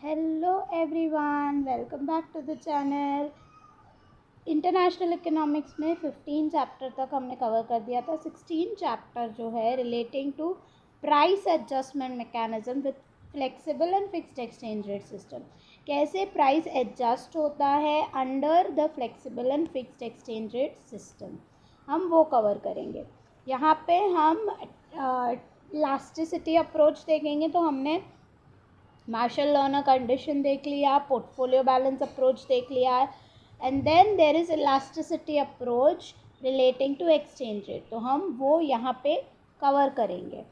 Hello everyone, welcome back to the channel. International economics में 15 chapter तक हमने cover कर दिया था। 16 चैप्टर जो है relating to price adjustment mechanism with flexible and fixed exchange rate system. कैसे प्राइस एडजस्ट होता है under the flexible and fixed exchange rate system, हम वो कवर करेंगे। यहाँ पे हम इलास्टिसिटी अप्रोच देखेंगे। तो हमने मार्शल लर्नर कंडीशन देख लिया, पोर्टफोलियो बैलेंस अप्रोच देख लिया, and then there is elasticity approach relating to exchange rate. तो हम वो यहाँ पे कवर करेंगे।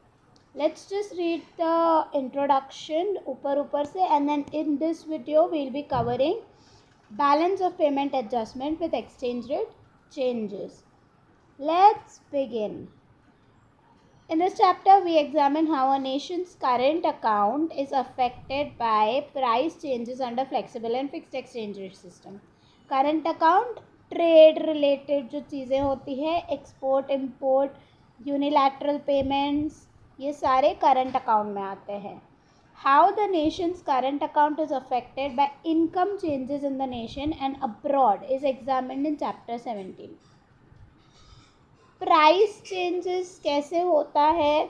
Let's just read the introduction ऊपर से, and then in this video we'll be covering balance of payment adjustment with exchange rate changes. Let's begin. In this chapter, we examine how a nation's current account is affected by price changes under flexible and fixed exchange rate system. Current account trade related जो चीज़ें होती है, export import, unilateral payments, ये सारे current account में आते हैं. How the nation's current account is affected by income changes in the nation and abroad is examined in chapter 17. Price changes कैसे होता है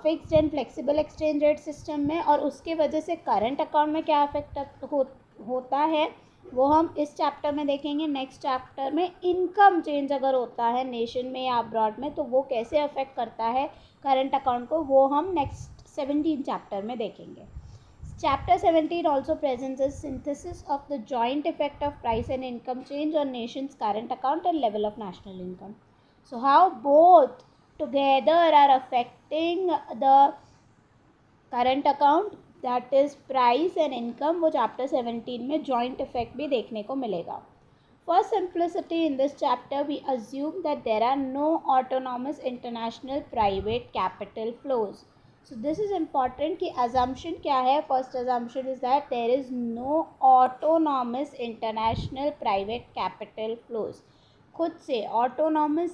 fixed and flexible exchange rate system में, और उसके वजह से करंट अकाउंट में क्या अफेक्ट होता है, वो हम इस चैप्टर में देखेंगे. नेक्स्ट चैप्टर में इनकम चेंज अगर होता है नेशन में या अब्रॉड में, तो वो कैसे अफेक्ट करता है करंट अकाउंट को, वो हम नेक्स्ट 17 चैप्टर में देखेंगे. Chapter 17 also presents a synthesis of the joint effect of price and income change on nation's current account and level of national income. So how both together are affecting the current account, that is price and income, वो chapter 17 में joint effect भी देखने को मिलेगा. For simplicity in this chapter, we assume that there are no autonomous international private capital flows. So this is important कि assumption क्या है. First assumption is that there is no autonomous international private capital flows. खुद से autonomous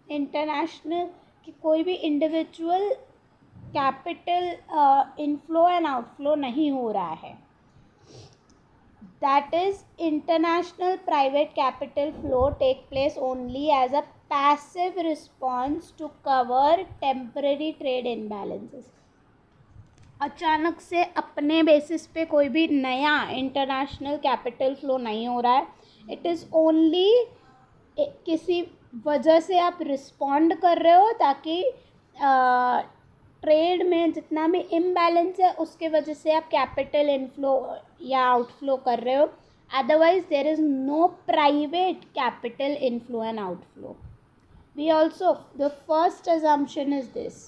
international कि कोई भी individual capital inflow and outflow नहीं हो रहा है. That is international private capital flow take place only as a passive response to cover temporary trade imbalances. अचानक से अपने बेसिस पे कोई भी नया इंटरनेशनल कैपिटल फ्लो नहीं हो रहा है. इट इज़ ओनली किसी वजह से आप रिस्पॉन्ड कर रहे हो ताकि ट्रेड में जितना भी इम्बैलेंस है उसके वजह से आप कैपिटल इनफ्लो या आउटफ्लो कर रहे हो. Otherwise there is no private capital inflow and outflow. We also the first assumption is this.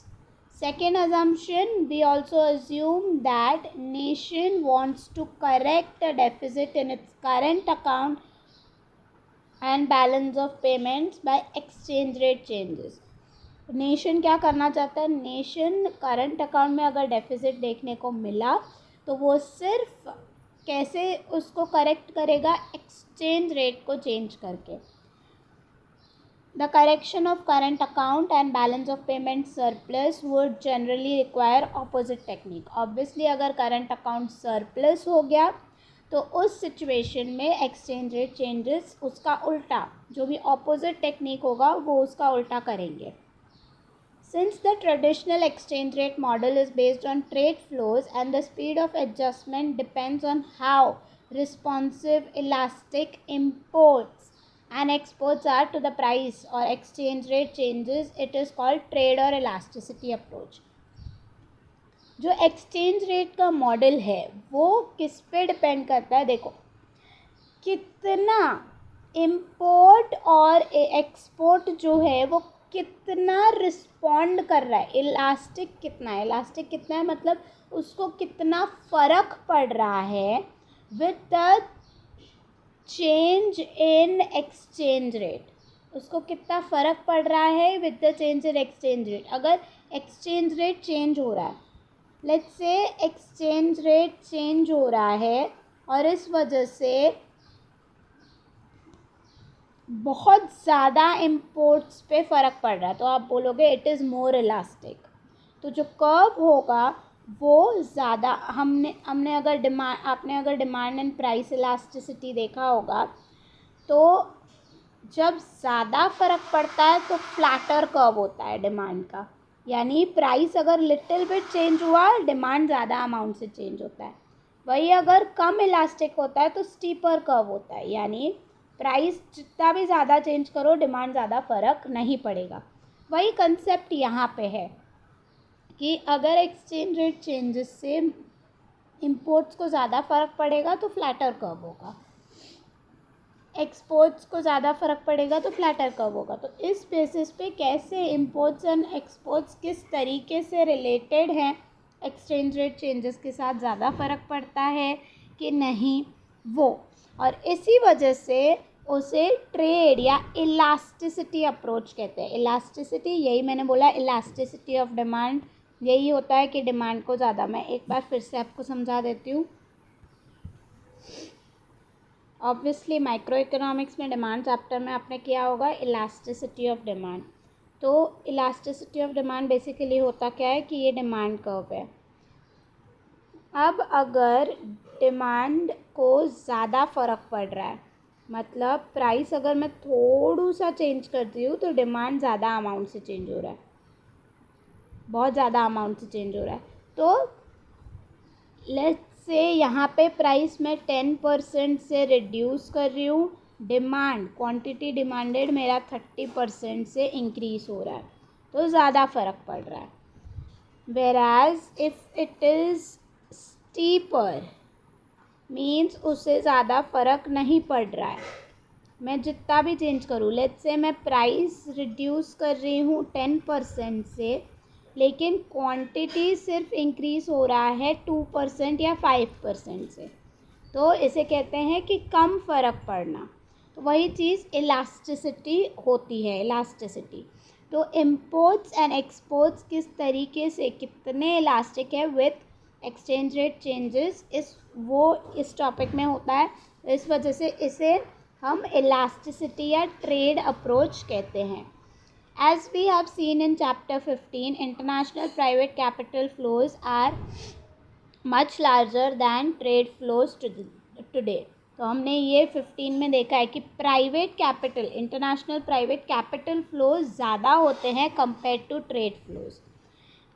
Second assumption, we also assume that nation wants to correct a deficit in its current account and balance of payments by exchange rate changes. Nation क्या करना चाहता है? Nation current account में अगर deficit देखने को मिला तो वो सिर्फ कैसे उसको करेक्ट करेगा, एक्सचेंज रेट को चेंज करके. The correction of current account and balance of payment surplus would generally require opposite technique. Obviously अगर current account surplus हो गया तो उस सिचुएशन में एक्सचेंज रेट चेंजेस उसका उल्टा, जो भी ऑपोजिट टेक्निक होगा वो उसका उल्टा करेंगे. Since the traditional exchange rate model is based on trade flows and the speed of adjustment depends on how responsive elastic imports and exports are to the price or exchange rate changes, it is called trade or elasticity approach. जो exchange rate का model है वो किस पे depend करता है? देखो, कितना इम्पोर्ट और एक्सपोर्ट जो है वो कितना रिस्पॉन्ड कर रहा है. इलास्टिक कितना है? इलास्टिक कितना है मतलब उसको कितना फ़र्क पड़ रहा है with the change in exchange rate. उसको कितना फ़र्क पड़ रहा है with the change in exchange rate. अगर एक्सचेंज रेट चेंज हो रहा है, let's say exchange rate change हो रहा है और इस वजह से बहुत ज़्यादा इम्पोर्ट्स पे फ़र्क पड़ रहा है, तो आप बोलोगे इट इज़ मोर इलास्टिक. तो जो कर्व होगा वो ज़्यादा हमने अगर डिमांड एंड प्राइस इलास्टिसिटी देखा होगा, तो जब ज़्यादा फ़र्क पड़ता है तो फ्लैटर कर्व होता है डिमांड का, यानी प्राइस अगर लिटिल बिट चेंज हुआ, डिमांड ज़्यादा अमाउंट से चेंज होता है। वही अगर कम इलास्टिक होता है तो स्टीपर कर्व होता है, यानी प्राइस जितना भी ज़्यादा चेंज करो, डिमांड ज़्यादा फ़र्क नहीं पड़ेगा। वही कंसेप्ट यहाँ पे है कि अगर एक्सचेंज रेट चेंजेस से इंपोर्ट्स को ज़्यादा फ़र्क पड़ेगा तो फ्लैटर कर्व होगा, एक्सपोर्ट्स को ज़्यादा फ़र्क पड़ेगा तो फ्लैटर कर्व होगा। तो इस बेसिस पे कैसे इंपोर्ट्स एंड एक्सपोर्ट्स किस तरीके से रिलेटेड हैं, एक्सचेंज रेट चेंजेस के साथ ज़्यादा फ़र्क पड़ता है कि नहीं वो, और इसी वजह से उसे ट्रेड या इलास्टिसिटी अप्रोच कहते हैं। इलास्टिसिटी, यही मैंने बोला, इलास्टिसिटी ऑफ डिमांड, यही होता है कि डिमांड को ज़्यादा, मैं एक बार फिर से आपको समझा देती हूँ। ऑब्वियसली माइक्रो इकोनॉमिक्स में डिमांड चैप्टर में आपने किया होगा इलास्टिसिटी ऑफ डिमांड। तो इलास्टिसिटी ऑफ डिमांड बेसिकली होता क्या है कि ये डिमांड कर्व है। अब अगर डिमांड को ज़्यादा फ़र्क पड़ रहा है, मतलब प्राइस अगर मैं थोड़ा सा चेंज करती हूँ तो डिमांड ज़्यादा अमाउंट से चेंज हो रहा है, बहुत ज़्यादा अमाउंट से चेंज हो रहा है। तो लेट्स से यहाँ पे प्राइस मैं 10% से रिड्यूस कर रही हूँ, डिमांड क्वांटिटी डिमांडेड मेरा 30% से इंक्रीज हो रहा है, तो ज़्यादा फ़र्क पड़ रहा है। Whereas if it is steeper means उससे ज़्यादा फ़र्क नहीं पड़ रहा है, मैं जितना भी चेंज करूँ। लेट्स से मैं प्राइस रिड्यूस कर रही हूँ 10% से, लेकिन क्वांटिटी सिर्फ इंक्रीज़ हो रहा है 2% या 5% से, तो इसे कहते हैं कि कम फ़र्क पड़ना। तो वही चीज़ इलास्टिसिटी होती है, इलास्टिसिटी। तो इंपोर्ट्स एंड एक्सपोर्ट्स किस तरीके से कितने इलास्टिक है विथ एक्सचेंज रेट चेंजेस, इस टॉपिक में होता है। इस वजह से इसे हम इलास्टिसिटी या ट्रेड अप्रोच कहते हैं। As we have seen in chapter 15, international private capital flows are much larger than trade flows today. तो हमने ये 15 में देखा है कि private capital, international private capital flows ज़्यादा होते हैं compare to trade flows,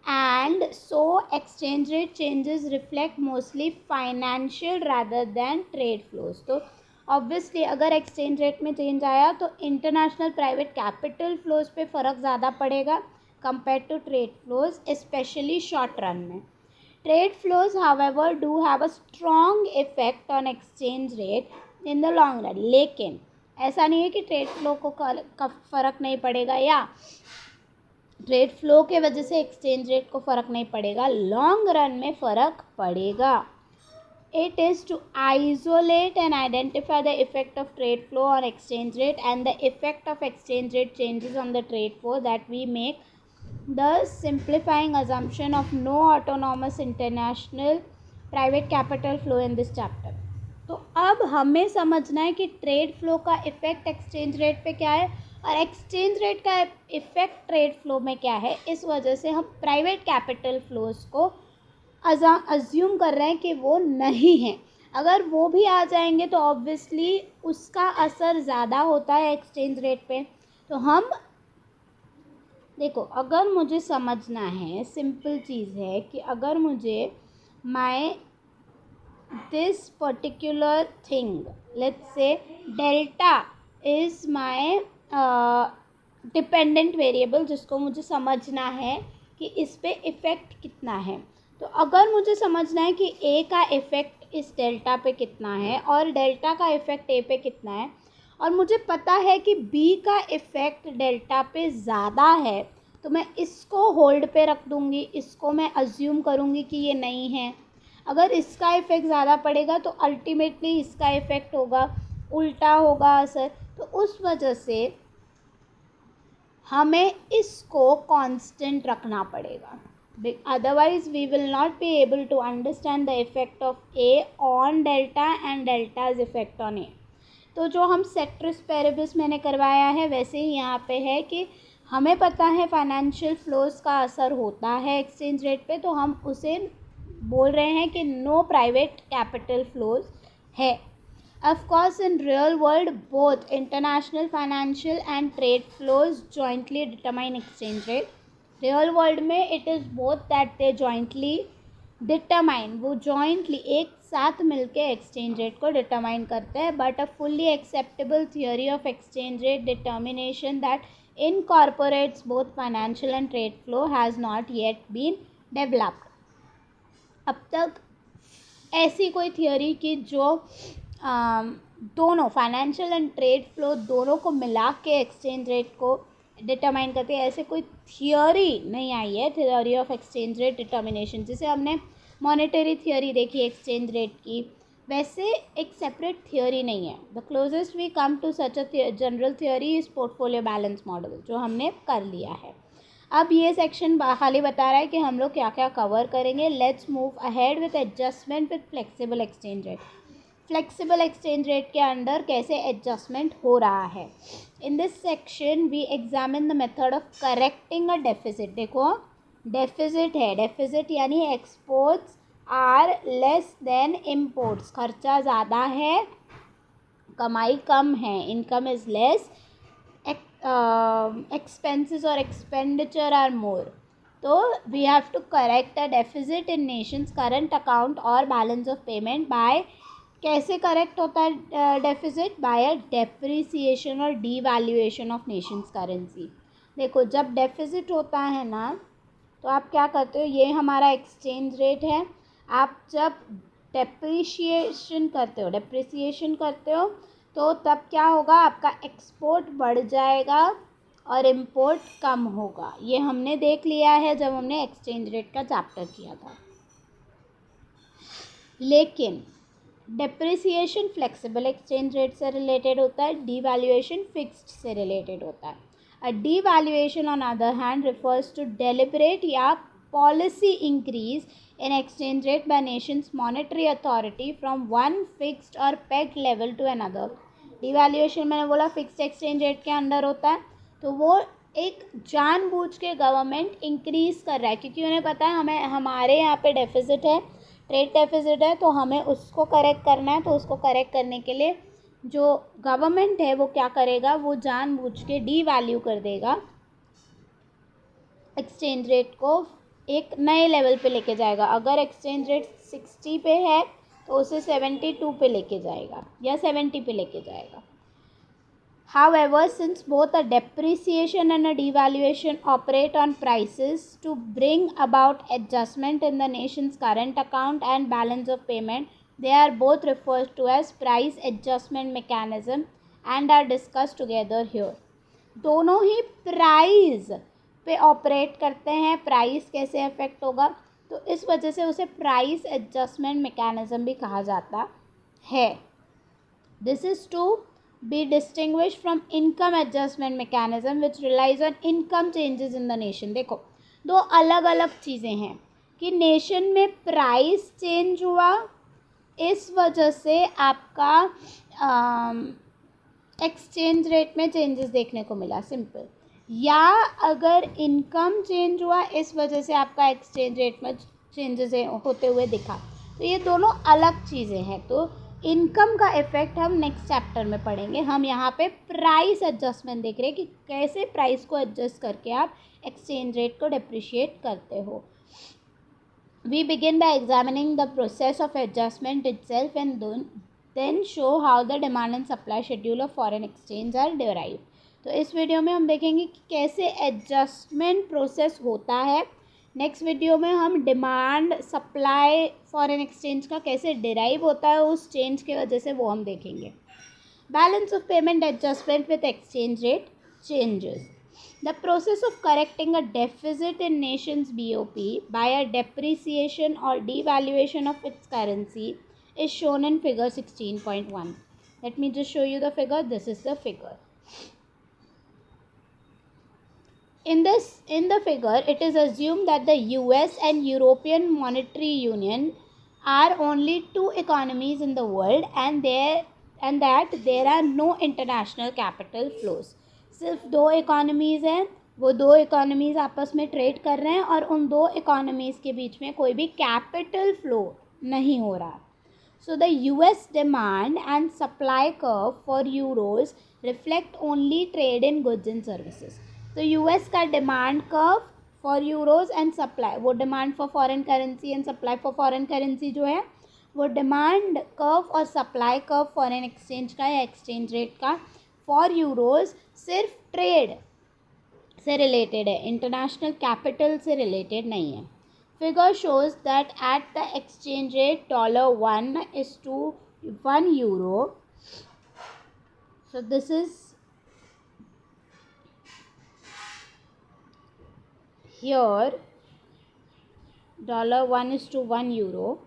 and so exchange rate changes reflect mostly financial rather than trade flows. तो ऑब्वियसली अगर एक्सचेंज रेट में चेंज आया तो इंटरनेशनल प्राइवेट कैपिटल फ्लोज पे फ़र्क ज़्यादा पड़ेगा compare to trade flows, specially short run में। Trade flows however do have a strong effect on exchange rate in the long run, लेकिन ऐसा नहीं है कि ट्रेड फ्लो को फ़र्क नहीं पड़ेगा या ट्रेड फ्लो के वजह से एक्सचेंज रेट को फ़र्क नहीं पड़ेगा, लॉन्ग रन में फ़र्क पड़ेगा। It is to isolate and identify the effect of trade flow on exchange rate and the effect of exchange rate changes on the trade flow that we make the simplifying assumption of no autonomous international private capital flow in this chapter. तो अब हमें समझना है कि trade flow का effect exchange rate पे क्या है और एक्सचेंज रेट का इफ़ेक्ट ट्रेड फ्लो में क्या है। इस वजह से हम प्राइवेट कैपिटल फ्लोज को अज्यूम कर रहे हैं कि वो नहीं है। अगर वो भी आ जाएंगे तो ऑब्वियसली उसका असर ज़्यादा होता है एक्सचेंज रेट पे। तो हम देखो, अगर मुझे समझना है, सिंपल चीज़ है कि अगर मुझे this particular thing, let's say delta is my dependent variable, जिसको मुझे समझना है कि इस पे इफ़ेक्ट कितना है। तो अगर मुझे समझना है कि ए का इफ़ेक्ट इस डेल्टा पे कितना है और डेल्टा का इफ़ेक्ट ए पे कितना है, और मुझे पता है कि बी का इफ़ेक्ट डेल्टा पे ज़्यादा है, तो मैं इसको होल्ड पे रख दूँगी, इसको मैं अज्यूम करूँगी कि ये नहीं है। अगर इसका इफ़ेक्ट ज़्यादा पड़ेगा तो अल्टीमेटली इसका इफ़ेक्ट होगा, उल्टा होगा असर। तो उस वजह से हमें इसको कांस्टेंट रखना पड़ेगा, otherwise we will not be able to understand the effect of A on delta and delta's effect on A. तो जो हम ceteris paribus मैंने करवाया है वैसे ही यहाँ पे है कि हमें पता है फाइनेंशियल फ्लोज का असर होता है एक्सचेंज रेट पे, तो हम उसे बोल रहे हैं कि नो प्राइवेट कैपिटल फ्लोज है. Of course in real world both international financial and trade flows jointly determine exchange rate. Real world में it is both that they jointly determine, वो जॉइंटली एक साथ मिलके एक्सचेंज रेट को determine करते हैं. But a fully acceptable theory of exchange rate determination that incorporates both financial and trade flow has not yet been developed. अब तक ऐसी कोई थियोरी की जो दोनों फाइनेंशियल एंड ट्रेड फ्लो दोनों को मिला के एक्सचेंज रेट को डिटरमाइन करती है, ऐसे कोई थियोरी नहीं आई है. Theory of exchange rate determination, जिसे हमने मॉनेटरी थियोरी देखी एक्सचेंज रेट की, वैसे एक सेपरेट थियोरी नहीं है. The closest we come to such a general theory is portfolio balance model, जो हमने कर लिया है. अब ये सेक्शन खाली बता रहा है कि हम लोग क्या क्या कवर करेंगे. Let's move ahead with adjustment with flexible exchange rate. Flexible exchange rate के अंडर कैसे एडजस्टमेंट हो रहा है. In this section we examine the method of correcting a deficit. देखो डेफिसिट है, डेफिसिट यानी exports are less than imports. खर्चा ज़्यादा है, कमाई कम है, इनकम इज़ लेस, एक्सपेंसेस और एक्सपेंडिचर आर मोर. तो we have to correct a deficit in nation's current account और बैलेंस ऑफ पेमेंट बाय. कैसे करेक्ट होता है डेफिसिट? बाय अ डेप्रिसिएशन और डीवैल्यूएशन ऑफ नेशंस करेंसी. देखो जब डेफिसिट होता है ना, तो आप क्या करते हो, ये हमारा एक्सचेंज रेट है. आप जब डेप्रिसिएशन करते हो तो तब क्या होगा, आपका एक्सपोर्ट बढ़ जाएगा और इम्पोर्ट कम होगा. ये हमने देख लिया है जब हमने एक्सचेंज रेट का चैप्टर किया था. लेकिन डेप्रिसिएशन फ्लेक्सिबल एक्सचेंज रेट से रिलेटेड होता है, डीवैल्यूएशन फिक्स्ड से रिलेटेड होता है. A devaluation on other hand refers to deliberate या policy increase in exchange rate by nation's monetary authority from one fixed or pegged level to another. Devaluation मैंने बोला fixed exchange rate के under होता है, तो वो एक जानबूझ के गवर्नमेंट इंक्रीज कर रहा है, क्योंकि उन्हें पता है हमें हमारे यहाँ पे डेफिसिट है, ट्रेड डेफिसिट है, तो हमें उसको करेक्ट करना है. तो उसको करेक्ट करने के लिए जो गवर्नमेंट है वो क्या करेगा, वो जानबूझ के डीवैल्यू कर देगा, एक्सचेंज रेट को एक नए लेवल पे लेके जाएगा. अगर एक्सचेंज रेट 60 पे है तो उसे 72 पे लेके जाएगा या 70 पे लेके जाएगा. However, since both a depreciation and a devaluation operate on prices to bring about adjustment in the nation's current account and balance of payment, they are both referred to as price adjustment mechanism and are discussed together here. दोनों ही price पे operate करते हैं. Price कैसे affect होगा, तो इस वजह से उसे प्राइस एडजस्टमेंट मैकेनिज्म भी कहा जाता है. This is to be distinguish from income adjustment mechanism which relies on income changes in the nation. देखो दो अलग अलग चीज़ें हैं कि नेशन में प्राइस चेंज हुआ, इस वजह से आपका एक्सचेंज रेट में चेंजेस देखने को मिला, सिंपल. या अगर इनकम चेंज हुआ, इस वजह से आपका एक्सचेंज रेट में चेंजेस होते हुए दिखा. तो ये दोनों अलग चीज़ें हैं. तो इनकम का इफ़ेक्ट हम नेक्स्ट चैप्टर में पढ़ेंगे. हम यहाँ पे प्राइस एडजस्टमेंट देख रहे हैं कि कैसे प्राइस को एडजस्ट करके आप एक्सचेंज रेट को डिप्रिशिएट करते हो. We begin by examining the process of adjustment itself and then show how the demand and supply schedule of foreign exchange are derived. तो इस वीडियो में हम देखेंगे कि कैसे एडजस्टमेंट प्रोसेस होता है. नेक्स्ट वीडियो में हम डिमांड सप्लाई फॉरेन एक्सचेंज का कैसे डिराइव होता है उस चेंज के वजह से, वो हम देखेंगे. Balance of payment adjustment with exchange rate changes. The process of correcting a deficit in nation's BOP by a depreciation और devaluation of its currency is shown in figure 16.1. Let me just show you the figure. This is the figure. In the figure, it is assumed that the US and European Monetary Union are only two economies in the world and that there are no international capital flows. सिर्फ दो economies हैं वो दो economies आपस में trade कर रहे हैं और उन दो इकोनॉमीज़ के बीच में कोई भी कैपिटल फ्लो नहीं हो रहा. So the US demand and supply curve for euros reflect only trade in goods and services. तो US का demand curve for euros and supply, वो demand for foreign currency and supply for foreign currency जो है वो demand curve और supply curve foreign exchange का या exchange rate का for euros सिर्फ trade से related है, international capital से related नहीं है. Figure shows that at the exchange rate $1 is to €1. So this is here $1 is to €1.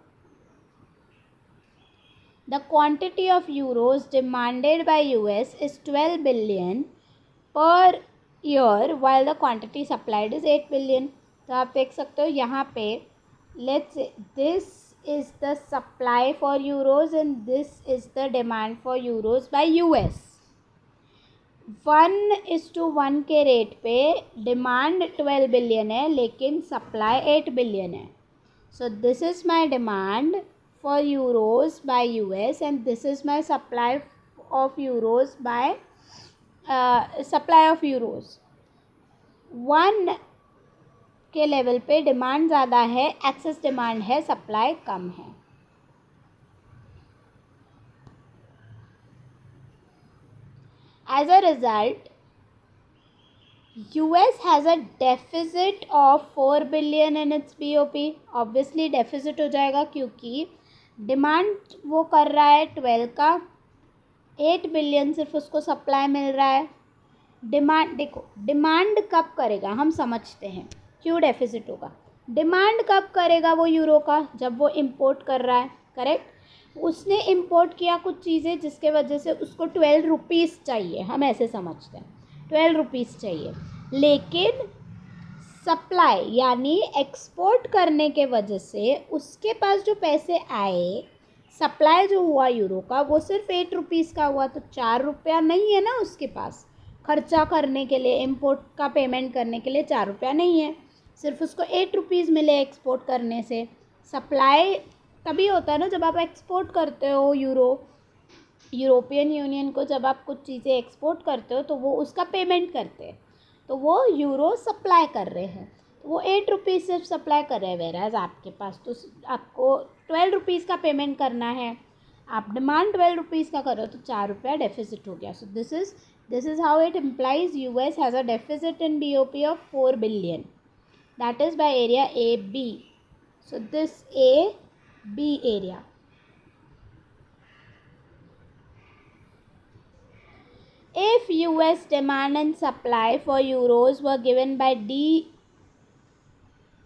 The quantity of euros demanded by US is 12 billion per year while the quantity supplied is 8 billion. तो आप देख सकते हो यहाँ पे let's say this is the supply for euros and this is the demand for euros by US. 1:1 के rate पे demand 12 billion है लेकिन सप्लाई 8 बिलियन है. So this is my demand for euros by US and this is my supply of euros by supply of euros. 1 के level पे demand ज़्यादा है, excess demand है, सप्लाई कम है. As a result, US has a deficit of 4 billion in its BOP. Obviously deficit हो जाएगा क्योंकि डिमांड वो कर रहा है 12 का, 8 बिलियन सिर्फ उसको सप्लाई मिल रहा है. डिमांड देखो, डिमांड कब करेगा हम समझते हैं क्यों डेफिसिट होगा. डिमांड कब करेगा वो यूरो का, जब वो इंपोर्ट कर रहा है. करेक्ट. उसने इंपोर्ट किया कुछ चीज़ें जिसके वजह से उसको 12 रुपीज़ चाहिए, हम ऐसे समझते हैं 12 रुपीज़ चाहिए. लेकिन सप्लाई यानी एक्सपोर्ट करने के वजह से उसके पास जो पैसे आए, सप्लाई जो हुआ यूरो का वो सिर्फ 8 रुपीज़ का हुआ. तो 4 रुपया नहीं है ना उसके पास खर्चा करने के लिए, इंपोर्ट का पेमेंट करने के लिए 4 रुपया नहीं है. सिर्फ उसको 8 रुपीज़ मिले एक्सपोर्ट करने से. सप्लाई तभी होता है ना जब आप एक्सपोर्ट करते हो यूरोपियन यूनियन को, जब आप कुछ चीज़ें एक्सपोर्ट करते हो तो वो उसका पेमेंट करते हैं. तो वो यूरो सप्लाई कर रहे हैं, तो वो 8 रुपीज़ सिर्फ सप्लाई कर रहे हैं. वेराज आपके पास तो आपको 12 रुपीज़ का पेमेंट करना है, आप डिमांड 12 रुपीज़ का कर रहे हो तो 4 रुपया डेफिसिट हो गया. सो this is how it implies US has a deficit in BOP of 4 billion. That is by area AB. So this AB area. If US demand and supply for euros were given by D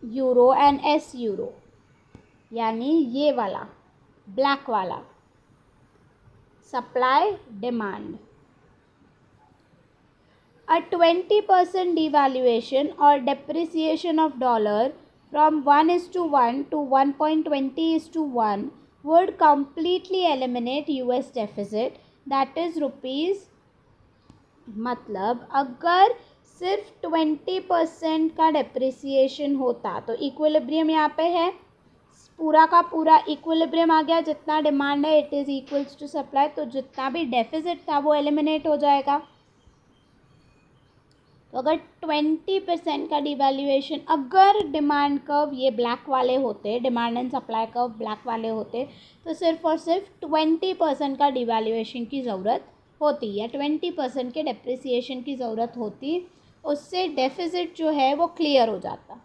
euro and S euro, यानी ये वाला black वाला supply demand, a 20% devaluation or depreciation of dollar from 1:1 to 1.20:1 would completely eliminate US deficit. That is rupees. मतलब अगर सिर्फ 20% का depreciation होता तो इक्विलिब्रियम यहाँ पे है, पूरा का पूरा इक्विलिब्रियम आ गया. जितना डिमांड है it is equals to supply, तो जितना भी डेफिसिट था वो एलिमिनेट हो जाएगा. तो अगर 20% का डिवैल्यूएशन, अगर डिमांड कर्व ये ब्लैक वाले होते, demand and supply curve black वाले होते, तो सिर्फ और सिर्फ 20% का डिवैल्यूएशन की ज़रूरत होती या 20% के डेप्रिसिएशन की ज़रूरत होती. उससे डेफिसिट जो है वो क्लियर हो जाता.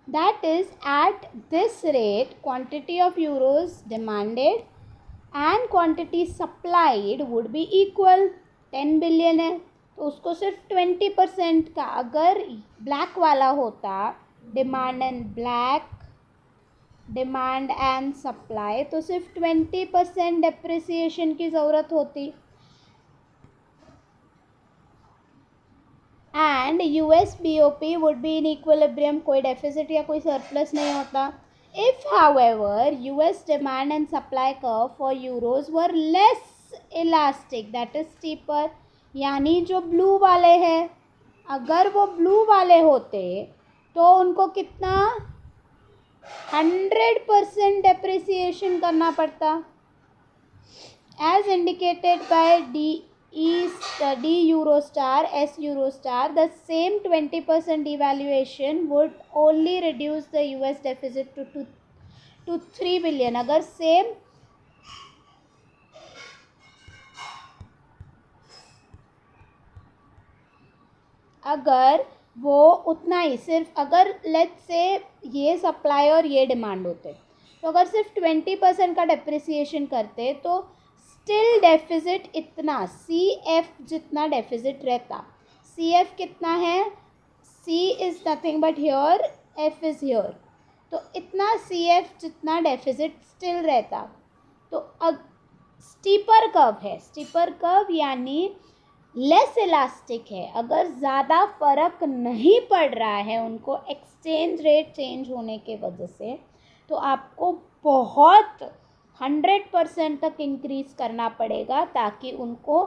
That is, at this rate, quantity of euros demanded and quantity supplied would be equal. 10 billion है तो उसको सिर्फ 20% का, अगर ब्लैक वाला होता डिमांड एंड सप्लाई, तो सिर्फ 20% डेप्रिसिएशन की ज़रूरत होती. And US BOP would be in equilibrium, कोई डेफिसिट या कोई सरप्लस नहीं होता. If however US demand and supply curve for euros were less elastic that is steeper, यानी जो ब्लू वाले हैं, अगर वो ब्लू वाले होते तो उनको कितना 100% डेप्रिसिएशन करना पड़ता. As indicated by D Eurostar, S Eurostar, the same 20% devaluation would only reduce the US deficit to 3 billion. अगर सेम अगर वो उतना ही सिर्फ अगर लेट्स से ये सप्लाई और ये डिमांड होते तो अगर सिर्फ 20% का डेप्रिसिएशन करते तो स्टिल डेफिजिट इतना CF जितना डेफिजिट रहता. CF कितना है? C is nothing but here, F is here. तो इतना CF जितना डेफिजिट स्टिल रहता. तो अब स्टीपर कर्व है. स्टीपर कर्व यानी लेस इलास्टिक है. अगर ज़्यादा फ़र्क नहीं पड़ रहा है उनको एक्सचेंज रेट चेंज होने के वजह से, तो आपको बहुत 100% तक इंक्रीज़ करना पड़ेगा ताकि उनको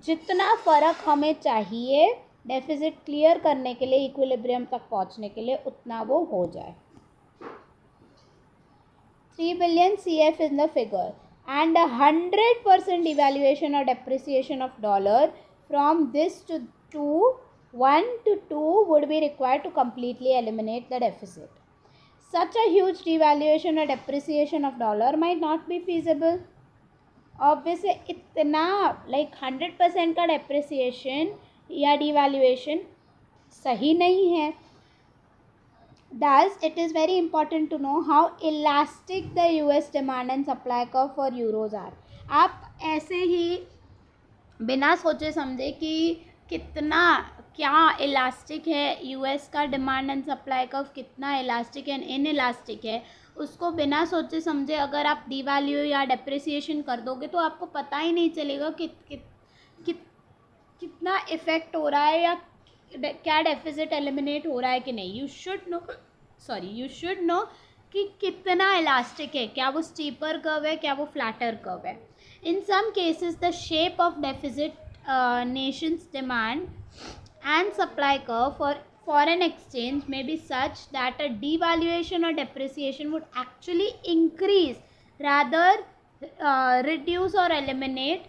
जितना फ़र्क हमें चाहिए डेफिजिट क्लियर करने के लिए, इक्विलिब्रियम तक पहुंचने के लिए, उतना वो हो जाए. 3 billion CF is the figure and 100% devaluation or depreciation of dollar from this to 1 to 2 would be required to completely eliminate the deficit. Such a huge devaluation or depreciation of dollar might not be feasible. Obviously इतना 100% का depreciation या devaluation सही नहीं है. Thus, it is very important to know how elastic the US demand and supply curve for euros are. आप ऐसे ही बिना सोचे समझे कि कितना क्या इलास्टिक है यूएस का डिमांड एंड सप्लाई कर्व, कितना इलास्टिक एंड इन इलास्टिक है, उसको बिना सोचे समझे अगर आप डिवैल्यू या डेप्रिसिएशन कर दोगे तो आपको पता ही नहीं चलेगा कि कितना इफ़ेक्ट हो रहा है या क्या डेफिसिट एलिमिनेट हो रहा है कि नहीं. यू शुड नो कि कितना इलास्टिक है, क्या वो स्टीपर कर्व है, क्या वो फ्लैटर कर्व है. In some cases the shape of deficit nation's demand and supply curve for foreign exchange may be such that a devaluation or depreciation would actually increase rather reduce or eliminate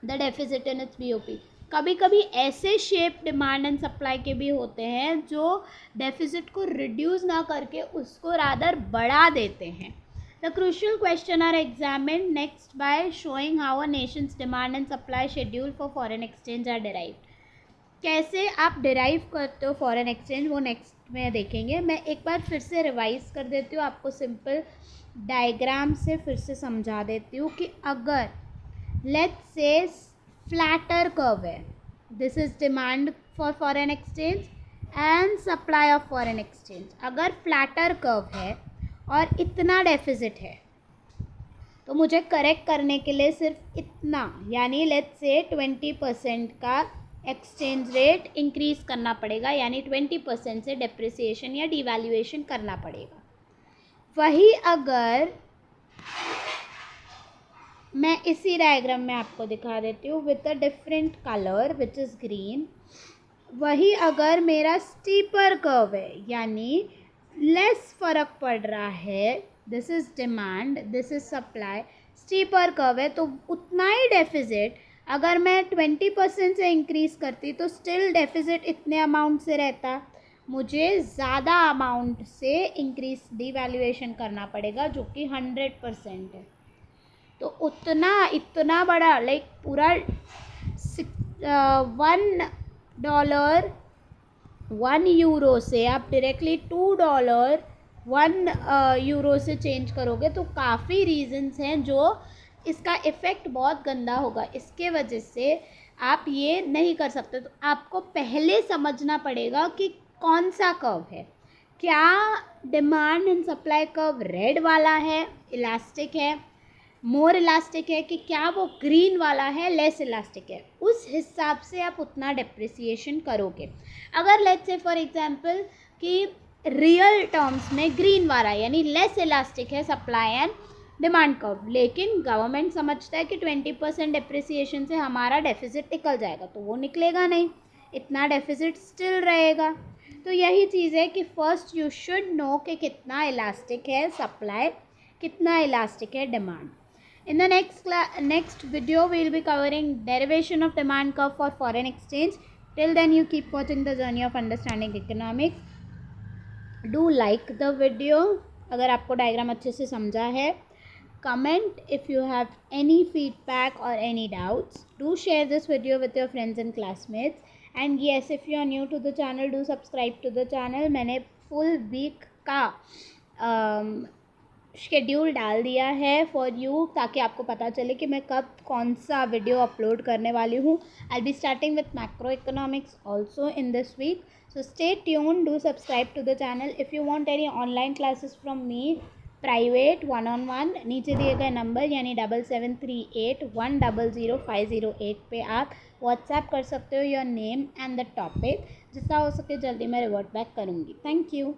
the deficit in its BOP. कभी कभी ऐसे shape demand and supply के भी होते हैं जो deficit को reduce ना करके उसको रादर बढ़ा देते हैं. The crucial questions are examined next by showing how a nation's demand and supply schedule for foreign exchange are derived. कैसे आप डिराइव करते हो फॉरेन एक्सचेंज, वो नेक्स्ट में देखेंगे. मैं एक बार फिर से रिवाइज कर देती हूँ, आपको सिंपल डायग्राम से फिर से समझा देती हूँ कि अगर लेट्स से फ्लैटर कर्व है, this is demand for foreign exchange and supply of foreign exchange. अगर फ्लैटर कर्व है और इतना डेफिसिट है तो मुझे करेक्ट करने के लिए सिर्फ इतना यानी लेट्स से 20% का एक्सचेंज रेट इंक्रीज़ करना पड़ेगा, यानी 20% से डेप्रिसिएशन या डिवैल्यूएशन करना पड़ेगा. वही अगर मैं इसी डायग्राम में आपको दिखा देती हूँ with a different colour which is green. वही अगर मेरा स्टीपर कर्व है यानी लेस फ़र्क पड़ रहा है, this is demand, this is supply, steeper curve है, तो उतना ही डेफिसिट अगर मैं 20% से इंक्रीज़ करती तो स्टिल डेफिसिट इतने अमाउंट से रहता. मुझे ज़्यादा अमाउंट से इंक्रीज डिवैल्यूएशन करना पड़ेगा जो कि 100% है. तो इतना बड़ा पूरा $1 से आप डायरेक्टली $2 €1 से चेंज करोगे तो काफ़ी रीजंस हैं जो इसका इफ़ेक्ट बहुत गंदा होगा. इसके वजह से आप ये नहीं कर सकते. तो आपको पहले समझना पड़ेगा कि कौन सा कर्व है. क्या demand and supply curve red वाला है, इलास्टिक है, मोर इलास्टिक है, कि क्या वो ग्रीन वाला है, लेस इलास्टिक है. उस हिसाब से आप उतना डेप्रिसिएशन करोगे. अगर लेट्स से फॉर एग्जांपल कि रियल टर्म्स में ग्रीन वाला यानी लेस इलास्टिक है सप्लाई एंड डिमांड कर्व। लेकिन गवर्नमेंट समझता है कि 20% डिप्रिसिएशन से हमारा डेफिसिट निकल जाएगा, तो वो निकलेगा नहीं, इतना डेफिसिट स्टिल रहेगा। तो यही चीज़ है कि फर्स्ट यू शुड नो कि कितना इलास्टिक है सप्लाई, कितना इलास्टिक है demand. In the next video, we will be covering derivation of demand curve for foreign exchange. Till then, you keep watching the journey of understanding economics. Do like the video अगर आपको diagram अच्छे से समझा है. Comment if you have any feedback or any doubts. Do share this video with your friends and classmates. And yes, if you are new to the channel, do subscribe to the channel. मैंने full week का schedule डाल दिया है for you, ताकि आपको पता चले कि मैं कब कौन सा वीडियो अपलोड करने वाली हूँ. I be starting with macroeconomics also in this week. So stay tune, do subscribe to the channel. If you want any online classes from me, private 1-on-1, नीचे दिए गए नंबर यानी 7738100508 पे आप WhatsApp कर सकते हो your name and the topic. जितना हो सके जल्दी मैं रिवर्ट बैक करूँगी. Thank you.